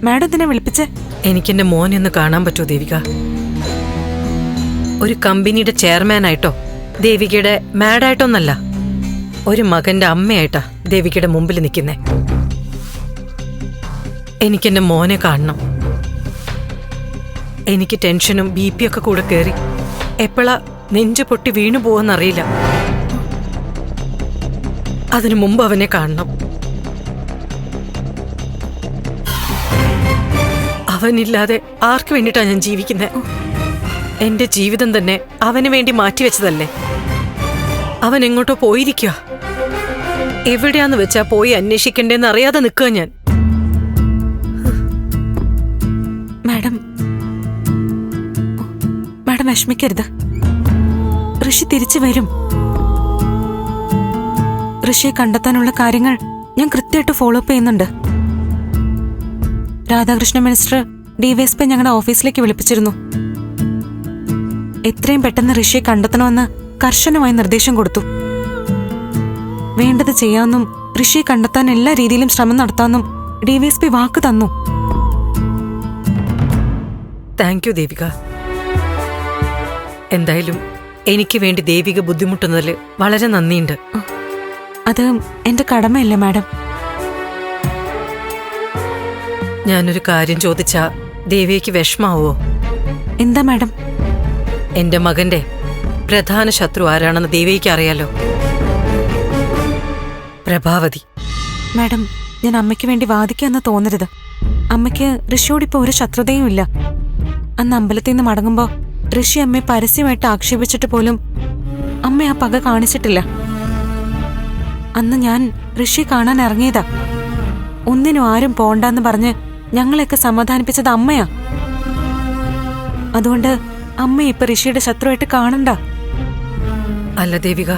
Madam എന്തിനാ വിളിപ്പിച്ചേ? എനിക്കെന്റെ മോനെ ഒന്ന് കാണാൻ പറ്റുമോ ദേവിക? ഒരു കമ്പനിയുടെ ചെയർമാനായിട്ടോ ദേവികയുടെ മാഡായിട്ടൊന്നല്ല, ഒരു മകന്റെ അമ്മയായിട്ടാ ദേവികയുടെ മുമ്പിൽ നിൽക്കുന്നേ. എനിക്കെന്റെ മോനെ കാണണം. എനിക്ക് ടെൻഷനും BP ഒക്കെ കൂടെ കയറി എപ്പോഴാ നെഞ്ചു പൊട്ടി വീണു പോവെന്നറിയില്ല. അതിനു മുമ്പ് അവനെ കാണണം. അവനില്ലാതെ ആർക്കു വേണ്ടിയിട്ടാ ഞാൻ ജീവിക്കുന്നത്? എന്റെ ജീവിതം തന്നെ അവന് വേണ്ടി മാറ്റിവെച്ചതല്ലേ. അവൻ എങ്ങോട്ടോ പോയിരിക്കുക. എവിടെയാന്ന് വെച്ചാ പോയി അന്വേഷിക്കണ്ടേന്ന് അറിയാതെ നിൽക്കുക ഞാൻ. മാഡം മാഡം വിഷമിക്കരുത്. ഋഷി തിരിച്ചു വരും. ഋഷിയെ കണ്ടെത്താനുള്ള കാര്യങ്ങൾ ഞാൻ കൃത്യമായിട്ട് ഫോളോ അപ്പ് ചെയ്യുന്നുണ്ട്. രാധാകൃഷ്ണ മിനിസ്റ്റർ DYSP ഞങ്ങളുടെ ഓഫീസിലേക്ക് വിളിപ്പിച്ചിരുന്നു. എത്രയും പെട്ടെന്ന് ഋഷിയെ കണ്ടെത്തണമെന്ന് കർശനമായി നിർദ്ദേശം കൊടുത്തു. വേണ്ടത് ചെയ്യാമെന്നും ഋഷിയെ കണ്ടെത്താൻ എല്ലാ രീതിയിലും ശ്രമം നടത്താമെന്നും DYSP വാക്ക് തന്നു. Thank you Devika. എന്തായാലും എനിക്ക് വേണ്ടി ദേവിക ബുദ്ധിമുട്ടുന്നതിൽ വളരെ നന്ദിയുണ്ട്. അത് എന്റെ കടമയല്ലേ മാഡം? ഞാനൊരു കാര്യം ചോദിച്ചാ ദേവിക്ക് വിഷമാവോ? എന്താ മാഡം? എന്റെ മകന്റെ പ്രധാന ശത്രു ആരാണെന്ന് ദേവിക്ക് അറിയാലോ. പ്രഭാവതി. മാഡം, ഞാൻ അമ്മയ്ക്ക് വേണ്ടി വാദിക്കാന്ന് തോന്നരുത്. അമ്മയ്ക്ക് ഋഷിയോടിപ്പോ ഒരു ശത്രുതയും ഇല്ല. അന്ന് അമ്പലത്തിൽ നിന്ന് മടങ്ങുമ്പോ ഋഷി അമ്മയെ പരസ്യമായിട്ട് ആക്ഷേപിച്ചിട്ട് പോലും അമ്മ ആ പക കാണിച്ചിട്ടില്ല. അന്ന് ഞാൻ ഋഷിയെ കാണാൻ ഇറങ്ങിയതാ. ഒന്നിനും ആരും പോണ്ടെന്ന് പറഞ്ഞ് ഞങ്ങളെയൊക്കെ സമാധാനിപ്പിച്ചത് അമ്മയാ. അതുകൊണ്ട് അമ്മ ഇപ്പൊ ഋഷിയുടെ ശത്രുവായിട്ട് കാണണ്ട. അല്ല ദേവിക,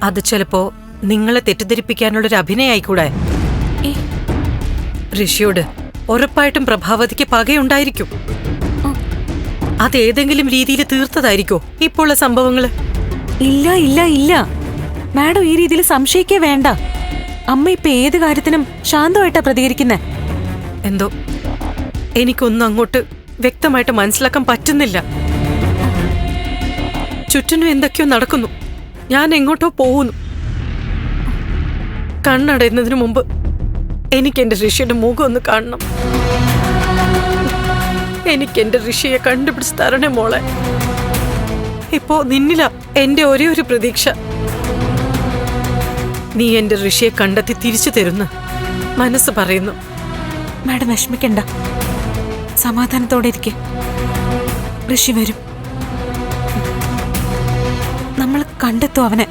അത് ചിലപ്പോ നിങ്ങളെ തെറ്റിദ്ധരിപ്പിക്കാനുള്ളൊരു അഭിനയായിക്കൂടെ? ഋഷിയോട് ഉറപ്പായിട്ടും പ്രഭാവതിക്ക് പകയുണ്ടായിരിക്കും. അതേതെങ്കിലും രീതിയിൽ തീർത്തതായിരിക്കോ ഇപ്പോൾ ഉള്ള സംഭവങ്ങള്? ഇല്ല ഇല്ല ഇല്ല മാഡം, ഈ രീതിയിൽ സംശയിക്കേ വേണ്ട. അമ്മ ഇപ്പൊ ഏത് കാര്യത്തിനും ശാന്തമായിട്ടാ പ്രതികരിക്കുന്നേ. എന്തോ എനിക്കൊന്നും അങ്ങോട്ട് വ്യക്തമായിട്ട് മനസ്സിലാക്കാൻ പറ്റുന്നില്ല. ചുറ്റിനും എന്തൊക്കെയോ നടക്കുന്നു. ഞാൻ എങ്ങോട്ടോ പോകുന്നു. കണ്ണടയുന്നതിനു മുമ്പ് എനിക്ക് എന്റെ ഋഷിയുടെ മുഖം ഒന്ന് കാണണം. എനിക്ക് എന്റെ ഋഷിയെ കണ്ടുപിടിച്ച് തരണേ മോളെ. ഇപ്പോ നിന്നില എന്റെ ഒരേ ഒരു പ്രതീക്ഷ. നീ എന്റെ ഋഷിയെ കണ്ടെത്തി തിരിച്ചു തരുന്നു മനസ്സ് പറയുന്നു. മാഡം വിഷമിക്കണ്ട, സമാധാനത്തോടെ ഇരിക്കെ. ഋഷി വരും. നമ്മൾ കണ്ടെത്തും അവനെ.